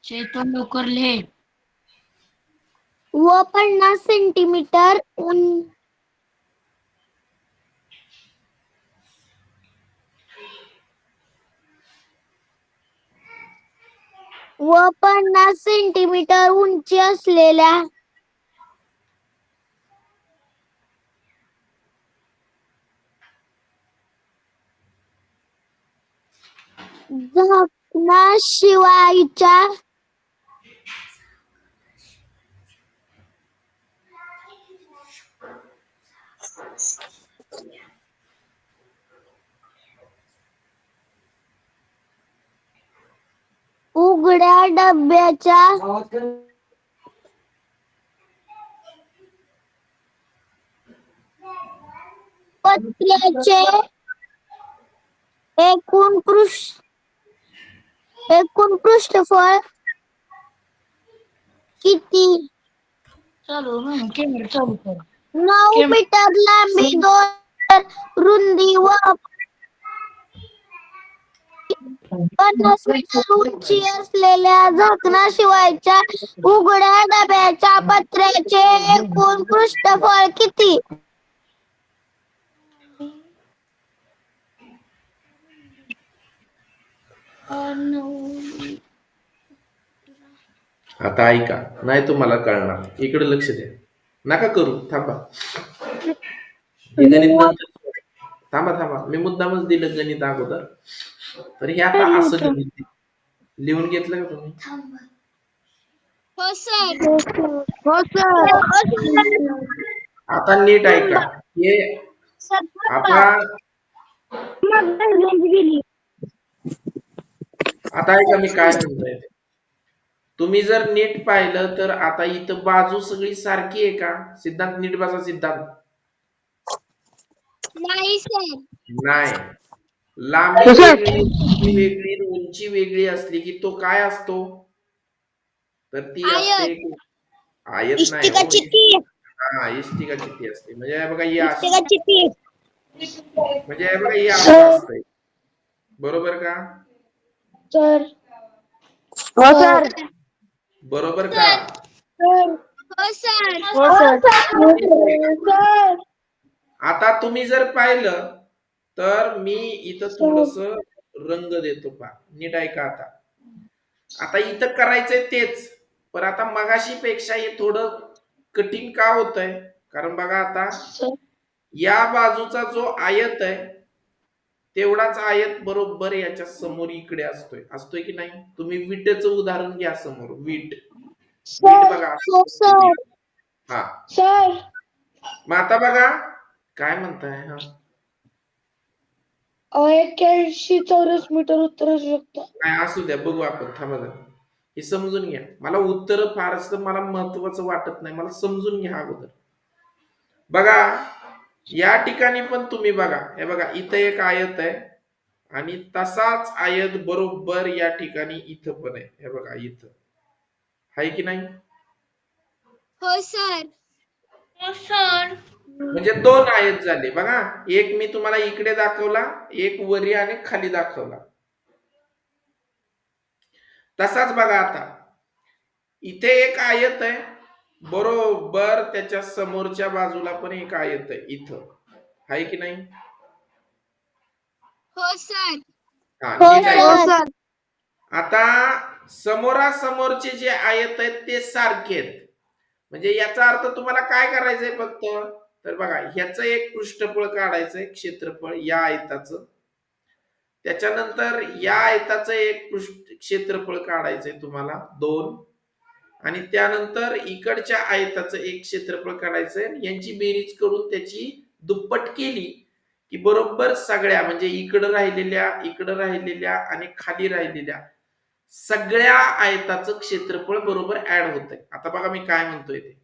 चेतन लवकर लिह. व 50 सेंटीमीटर व 50 सेंटीमीटर उंची असलेल्या झाकणाशिवायच्या उघड्या डब्याच्या पत्र्याचे एकूण पृष्ठफळ किती? चालू कॅमेरा चालू कर. 9 मीटर लांबी, 2 मीटर रुंदी व 50 मीटर उंची असलेल्या झाकणाशिवायच्या उघड्या डब्याच्या पत्र्याचे एकूण पृष्ठफळ किती? आता ऐका, नाही तुम्हाला कळणार. इकडे लक्ष द्या. नका करू, थांबा. हे गणित नंतर सोडवा. थांबा थांबा, मी मुद्दामच दिलं गणित अगोदर. तर हे आता असं गणित आहे. लिहून घेतलं का तुम्ही? हो सर. हो सर. आता नीट ऐका. हे आता आता ऐका मी काय म्हणतोय ते. तुम्ही जर नीट पाहिलं तर आता इथं बाजू सगळी सारखी आहे का? सिद्धांत नीट बसा सिद्धांत. नाही सर. नाही. लांबी वेगळी, उंची वेगळी, उंची वेगळी असली की तो काय असतो? तर ती असते आयत नाही हो. इष्टिकाची ती. हा, इष्टिकाची ती असते. म्हणजे हे बघा ही अशी, इष्टिकाची ती. म्हणजे हे बघा ही असं असतंय. बरोबर का? सर. हो सर. बरोबर का? हो सर. हो सर. आता तुम्ही जर पाहिलं तर मी इथं थोडस रंग देतो पा. नीट ऐका आता. आता इथं करायचंय तेच, पण आता मगाशी पेक्षा हे थोडं कठीण का होतंय? कारण बघा आता या बाजूचा जो आयत आहे तेवढाच आयत बरोबर याच्या समोर इकडे असतोय. असतोय की नाही? तुम्ही विटेचं उदाहरण घ्या समोर. वीट बघा हो सर. हा. सर. मग आता बघा काय म्हणताय. हा, 81 चौरस मीटर उत्तर असू शकतं. नाही असू द्या, बघू आपण. थांबा जरा. हे समजून घ्या. मला उत्तर फारच मला महत्वाचं वाटत नाही. मला समजून घ्या अगोदर. बघा या ठिकाणी पण तुम्ही बघा, हे बघा इथं एक आयत आहे आणि तसाच आयत बरोबर या ठिकाणी इथं पण आहे. हे बघा इथं आहे की नाही? हो सर. हो सर. म्हणजे दोन आयत झाले बघा. एक मी तुम्हाला इकडे दाखवला, एक वरी आणि खाली दाखवला. तसाच बघा आता इथे एक आयत आहे, बरोबर त्याच्या समोरच्या बाजूला पण एक आयत आहे इथं. आहे की नाही? हो सर. हा, हो नीट ऐका. सर. आता समोरासमोरचे जे आयत आहेत ते सारखे आहेत. म्हणजे याचा अर्थ तुम्हाला काय करायचंय फक्त, तर बघा ह्याचं एक पृष्ठफळ काढायचंय, क्षेत्रफळ या आयताचं. त्याच्यानंतर या आयताचं एक क्षेत्रफळ काढायचंय तुम्हाला 2. आणि त्यानंतर इकडच्या आयताचं एक क्षेत्रफळ काढायचंय. यांची बेरीज करून त्याची दुप्पट केली की बरोबर सगळ्या, म्हणजे इकडं राहिलेल्या आणि खाली राहिलेल्या सगळ्या आयताचं क्षेत्रफळ बरोबर ऍड होतंय. आता बघा मी काय म्हणतोय ते.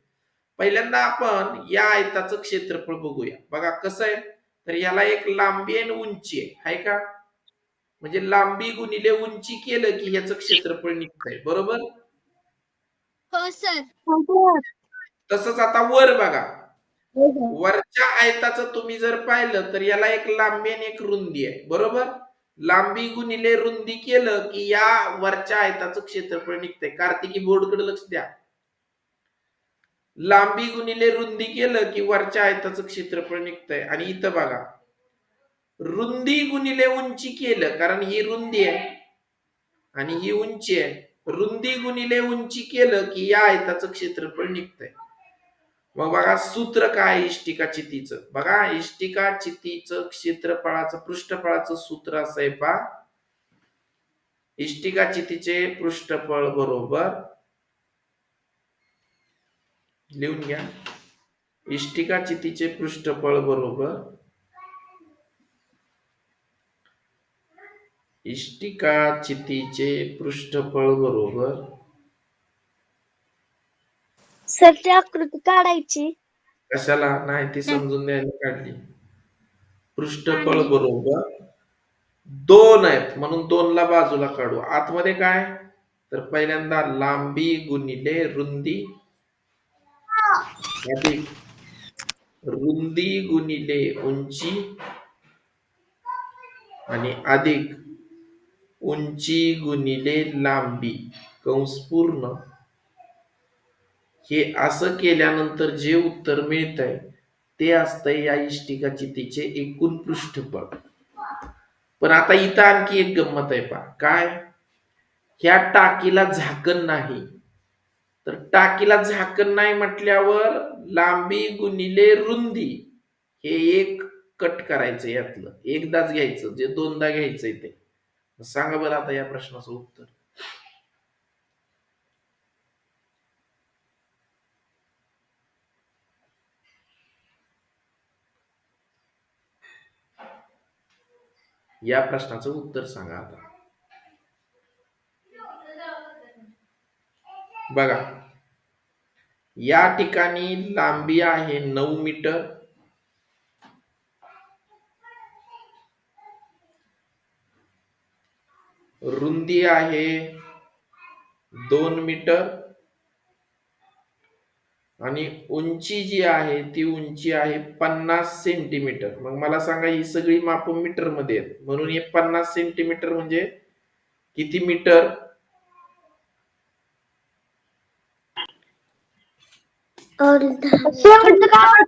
पहिल्यांदा आपण या आयताचं क्षेत्रफळ बघूया. बघा कसं आहे, तर याला एक लांबी आणि उंची आहे. हाय का? म्हणजे लांबी गुणिले उंची केलं की ह्याचं क्षेत्रफळ निघतंय. बरोबर? हो सर. तसंच आता वर बघा. वरच्या आयताचं तुम्ही जर पाहिलं तर याला एक लांबी आणि एक रुंदी आहे. बरोबर? लांबी गुणिले रुंदी केलं की या वरच्या आयताचं क्षेत्रफळ निघतंय. कार्तिकी बोर्डकडे लक्ष द्या. लांबी गुणिले रुंदी केलं की वरच्या आयताचं क्षेत्रफळ निघतंय. आणि इथं बघा रुंदी गुणिले उंची केलं, कारण ही रुंदी आहे आणि ही उंची आहे. रुंदी गुणिले उंची केलं की या आयताचं क्षेत्रफळ निघतंय. मग बघा सूत्र काय इष्टिका चितीचं. बघा इष्टिका चितीचं क्षेत्रफळाचं पृष्ठफळाचं सूत्र असं आहे पहा. इष्टिका चितीचे पृष्ठफळ बरोबर, लिहून घ्या. इष्टिका चितीचे पृष्ठफळ बरोबर इष्टिका चितीचे पृष्ठफळ बरोबर सर ती आकृती काढायची. कशाला नाही, ती समजून द्यायला काढली. पृष्ठफळ बरोबर 2 आहेत म्हणून 2 ला बाजूला काढू. आतमध्ये काय, तर पहिल्यांदा लांबी गुणिले रुंदी अधिक रुंदी गुणिले उंची आणि अधिक उंची गुणिले लांबी कंस पूर्ण. हे असं केल्यानंतर जे उत्तर मिळतंय ते असतंय या इष्टिका चितीचे एकूण पृष्ठफळ. पण आता इथं आणखी एक गंमत आहे पहा. काय, ह्या टाकीला झाकण नाही. तर टाकीला झाकण नाही म्हटल्यावर लांबी गुणिले रुंदी हे एक कट करायचं, यातलं एकदाच घ्यायचं, जे दोनदा घ्यायचंय ते. सांगा बरं आता या प्रश्नाचं उत्तर. या प्रश्नाचं उत्तर सांगा आता. बघा, या ठिकाणी लांबी आहे 9 मीटर, रुंदी आहे 2 मीटर आणि उंची जी आहे ती उंची आहे 50 सेंटीमीटर. मग मला सांगा, ही सगळी माप मीटर मध्ये आहेत, म्हणून हे 50 सेंटीमीटर म्हणजे किती मीटर? शेवटचं काय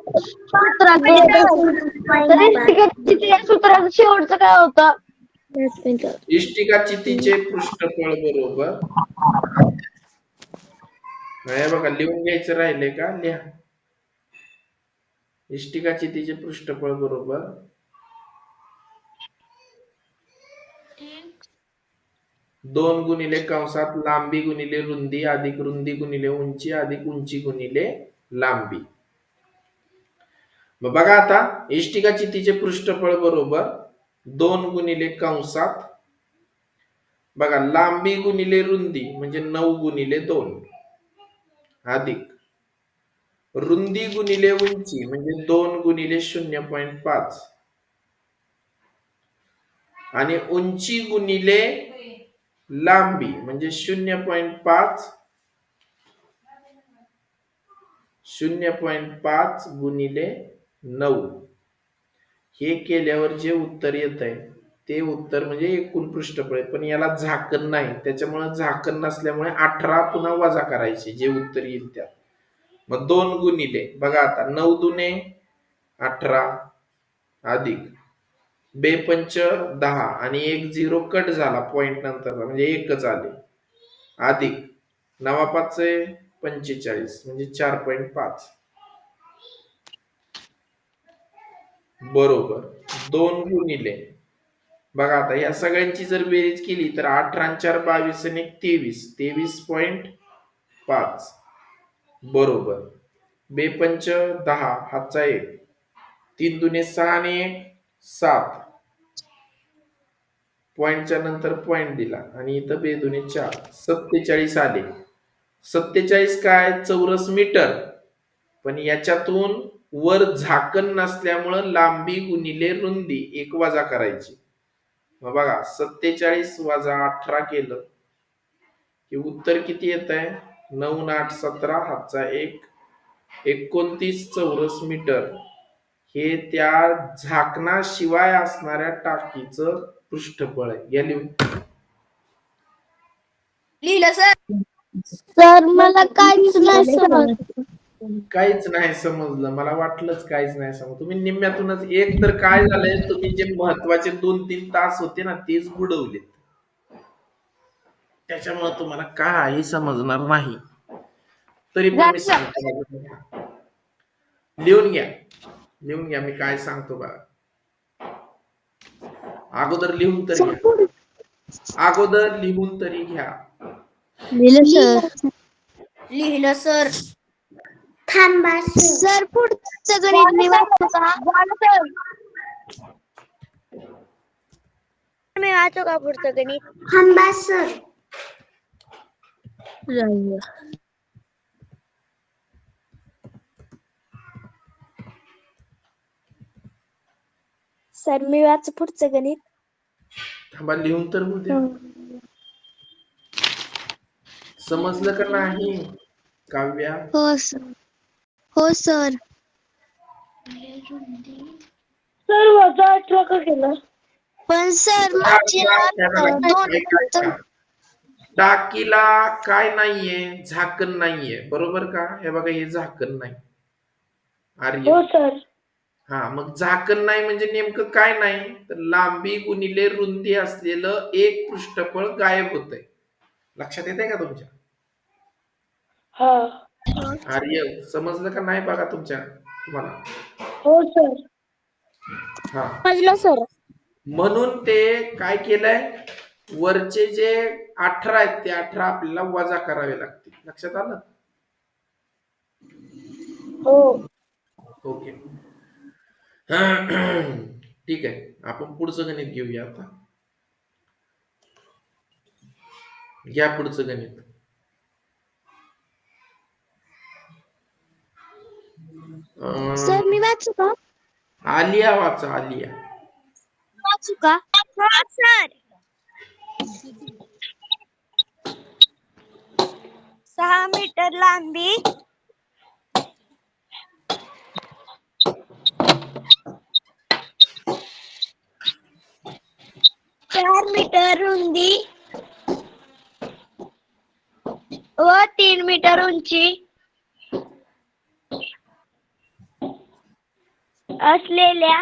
सूत्राचं शेवटचं काय होतं? इष्टिका चितीचे पृष्ठफळ बरोबर, हे बघा लिहून घ्यायचं राहिले का, लिहा. इष्टिका चितीचे पृष्ठफळ बरोबर 2 गुणिले कंसात लांबी गुणिले रुंदी अधिक रुंदी गुणिले उंची अधिक उंची गुणिले लांबी. मग बघा आता, इष्टिका चितीचे पृष्ठफळ बरोबर 2 गुणिले कंसात बघा लांबी गुणिले रुंदी म्हणजे 9 गुणिले 2 अधिक रुंदी गुणिले उंची म्हणजे 2 गुणिले 0.5 आणि उंची गुणिले लांबी म्हणजे 0.5 गुणिले 9. हे केल्यावर जे उत्तर येत आहे ते उत्तर म्हणजे एकूण पृष्ठफळ आहे. पण याला झाकण नाही, त्याच्यामुळे झाकण नसल्यामुळे 18 पुन्हा वजा करायचे जे उत्तर येईल त्यात. मग 2 गुणिले बघा आता 9 दुने 18 अधिक 2 पंच 10 आणि 1 0 कट झाला पॉइंट नंतर म्हणजे एकच आले अधिक 9 5 45 म्हणजे 4.5 बरोबर 2 गुणिले बघा आता या सगळ्यांची जर बेरीज केली तर 18 आणि 4 22 आणि 1 23 बरोबर 2 पंच 10 हातचा 1 3 दुने 6 आणि 1 7 पॉइंटच्या नंतर पॉइंट दिला आणि इथं 2 दुने 4 47 आले. 47 काय चौरस मीटर, पण याच्यातून वर झाकण नसल्यामुळं लांबी गुणिले रुंदी एक वजा करायची. मग बघा 47 वजा 18 केलं की उत्तर किती येत आहे? 9 8 17 हातचा 1 29 चौरस मीटर हे त्या झाकणाशिवाय असणाऱ्या टाकीचं पृष्ठफळ आहे. या लिहून. लिहिलं सर, मला काहीच नाही समजलं. काहीच नाही समजलं, मला वाटलंच काहीच नाही समजलं. तुम्ही निम्म्यातूनच एक तर काय झालंय, तुम्ही जे महत्वाचे 2-3 तास होते ना तेच बुडवले, त्याच्यामुळे तुम्हाला काही समजणार नाही. तरी पण मी सांगतो, लिहून घ्या लिहून घ्या मी काय सांगतो बघा. अगोदर लिहून तरी घ्या, अगोदर लिहून तरी घ्या. लिहिलं सर. थांबा सर, पुढचं गणित मी वाचू का? मी वाचू का पुढचं गणित? थांबा सर. सर मी वाचू पुढचं गणित? थांबा लिहून तर होऊ द्या. समजलं का नाही काव्या? हो सर. हो सर. सर वजा 18 का केलं? पण सर माझी टाकीला काय नाहीये? झाकण नाहीये, बरोबर का? हे बघा हे झाकण नाही. आर्य. हो सर. हा, मग झाकण नाही म्हणजे नेमकं काय नाही, तर लांबी गुणिले रुंदी असलेलं एक पृष्ठफळ गायब होतंय. लक्षात येतंय का तुमच्या? आर्य समजलं का नाही बघा तुम्हाला? हो सर. हा, समजलं सर. म्हणून ते काय केलंय, वरचे जे 18 आहेत ते 18 आपल्याला वजा करावे लागतील. लक्षात आलं? हो. ओके. ठीक आहे, आपण पुढचं गणित घेऊया आता. घ्या पुढचं गणित. सर मी वाचू का? आलिया वाचा, आलिया. वाचू का? हा सर. 6 मीटर लांबी, 4 मीटर रुंदी व 3 मीटर उंची असलेल्या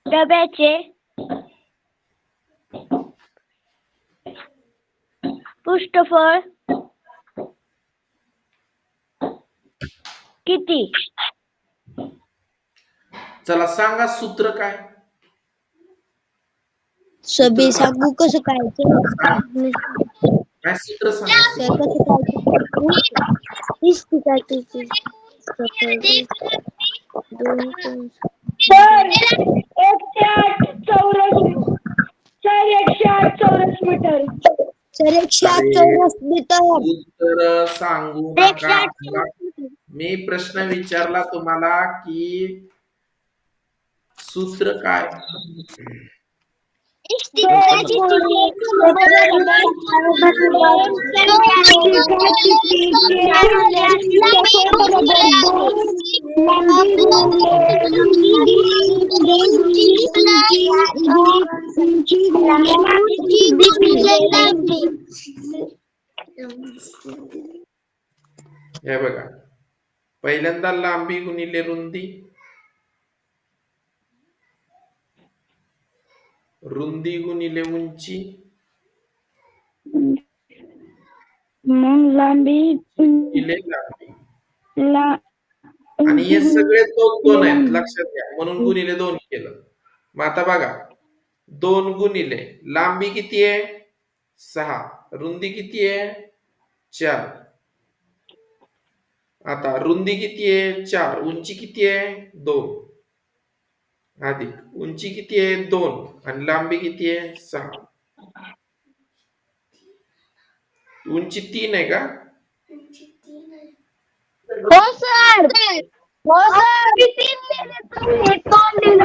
डब्याचे पृष्ठफळ किती? चला सांगा सूत्र काय? सभी सूत्र सांगू कसं काय काय सूत्र सांगा, सर सूत्र. कसं काय इष्टिकाची सर 108 चौरस मीटर. सर 108 अरे, चौरस मीटर. उत्तर सांगू नका. 108 चौरस मीटर. मी प्रश्न विचारला तुम्हाला की सूत्र काय? इष्टिकाची हे बघा, पहिल्यांदा लांबी गुणिले रुंदी, रुंदी गुणिले उंची, मग लांबी गुणिले लांबी. आणि हे सगळे दोन दोन आहेत, लक्षात घ्या, म्हणून गुणिले 2 केलं. मग आता बघा, 2 गुणिले लांबी किती आहे? 6. रुंदी किती आहे? 4. आता रुंदी किती आहे? 4. उंची किती आहे? 2. अधिक उंची किती आहे? 2. आणि लांबी किती आहे? 6. उंची 3 आहे का? हो सर. हो सर. किती तोंड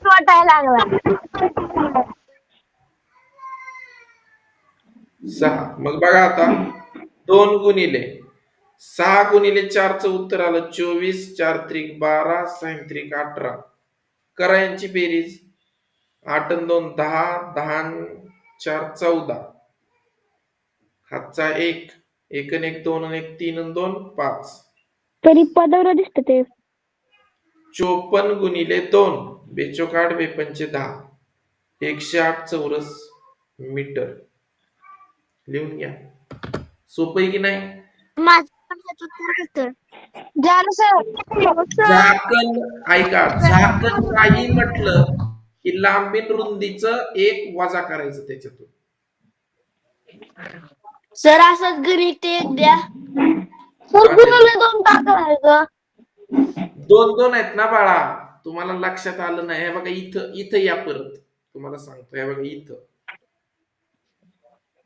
वाटायला लागला. 6. मग बघा आता, 2 गुणिले 6 गुणिले 4चं उत्तर आलं 24. 4 त्रिक 12, 6 त्रिक 18. करा यांची बेरीज. 8 आणि 2 10, 10 आणि 4 14. हातचा 1, 1 आणि 1 2 आणि 1 3 आणि 2 5. तरी पदावर दिसत ते. 54 गुणिले 2, बेचोक 8, बेपंचे 10. 108 चौरस मीटर. लिहून घ्या. सोपं आहे की नाही? झालं सर. झाकण, ऐका, झाकण काही म्हटलं की लांबीन रुंदीचं 1 वजा करायचं त्याच्यातून. सर असंच गणित एक द्या. सर गुणुले 2 टाकायचं. 2 आहेत ना बाळा, तुम्हाला लक्षात आलं नाही. हे बघा, इथं इथं या परत, तुम्हाला सांगतो. हे बघा इथं.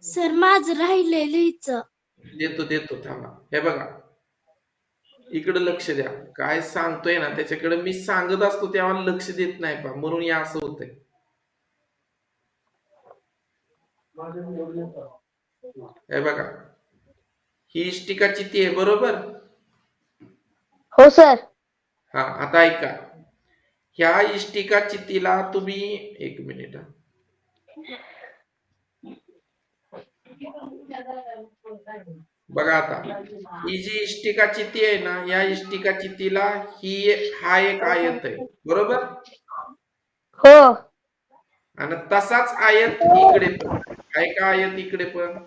सर माझं राहिलेलं लिहायचं. देतो थांबा. हे बघा, इकडे लक्ष द्या. काय सांगतोय ना त्याच्याकडे मी सांगत असतो तेव्हा लक्ष देत नाही पा, म्हणून या असं होतंय. हे बघा, ही इष्टिका चिती आहे, बरोबर? हो सर. हा, आता ऐका, ह्या इष्टिका चितीला तुम्ही 1 मिनिट, बघा आता ही जी इष्टिका चिती आहे ना, या इष्टिका चितीला हा एक आयत आहे, बरोबर? हो आणि तसाच आयत इकडे पण आहे का, आयत इकडे पण?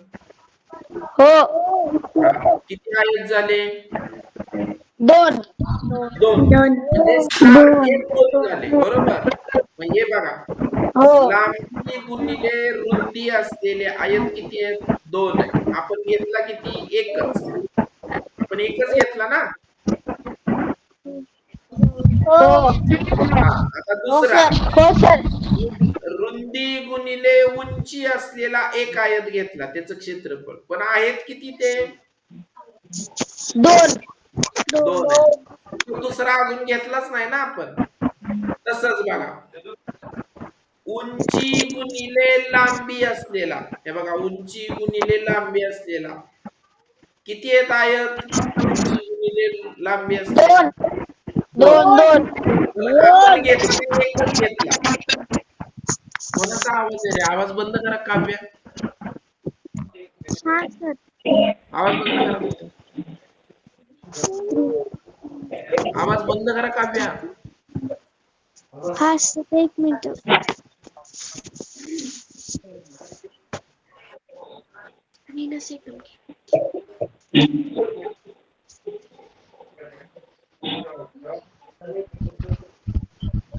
हो किती आयत झाले? दोन दोन. म्हणजे सारखे दोन झाले, बरोबर? मग हे बघा, हो लांबी गुणिले रुंदी असलेले आयत किती आहेत? दोन आहे. आपण घेतला किती? एकच. आपण एकच घेतला ना. हो हा, आता हो दुसरा, सर हो सर रुंदी गुणिले उंची असलेला एक आयत घेतला, त्याचं क्षेत्रफळ. पण आहेत किती ते? दोन दोन आहे. तो दुसरा अजून घेतलाच नाही ना आपण. तसंच बघा, उंची गुणिले लांबी असलेला, हे बघा, उंची गुणिले लांबी असलेला किती आहेत आयत? उंची गुणिले लांबी असलेला दोन. दोन दोन पण आपण घेतला एकच घेतला. कोणाचा आवाज आहे रे? आवाज बंद करा काव्य. हा सर आवाज बंद करा तुमचा. आवाज बंद करा काव्य. हा सर एक मिनिट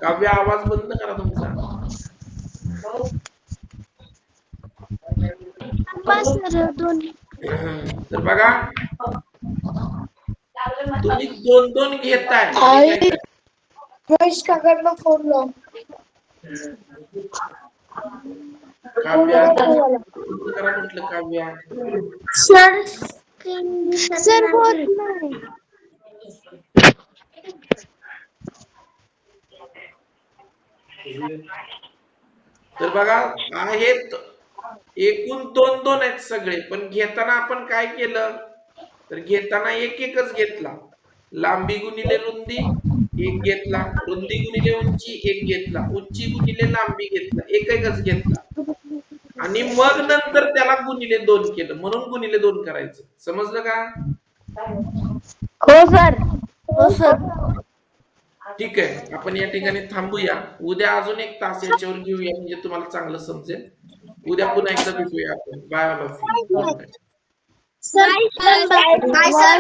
काव्य आवाज बंद करा तुमचा. सर दोन तर बघा, तुम्ही दोन दोन घेताय आणि काय काय महेश काकांना फोन लाव काव्य बंद करा म्हटलं काव्य. सर सर होत नाही तर बघा, आहेत एकूण दोन दोन आहेत सगळे, पण घेताना आपण काय केलं? तर घेताना एक एकच घेतला. लांबी गुणिले रुंदी एक घेतला, रुंदी गुणिले उंची एक घेतला, उंची गुणिले लांबी घेतला, एक एकच घेतला. आणि मग नंतर त्याला गुणिले दोन केलं, म्हणून गुणिले दोन करायचं. समजलं का? हो सर हो सर ठीक आहे, आपण या ठिकाणी थांबूया. उद्या अजून एक तास याच्यावर घेऊया, म्हणजे तुम्हाला चांगलं समजेल. उद्या पुन्हा एकदा भेटूया आपण. Bye all of you. Good night. Sir bye sir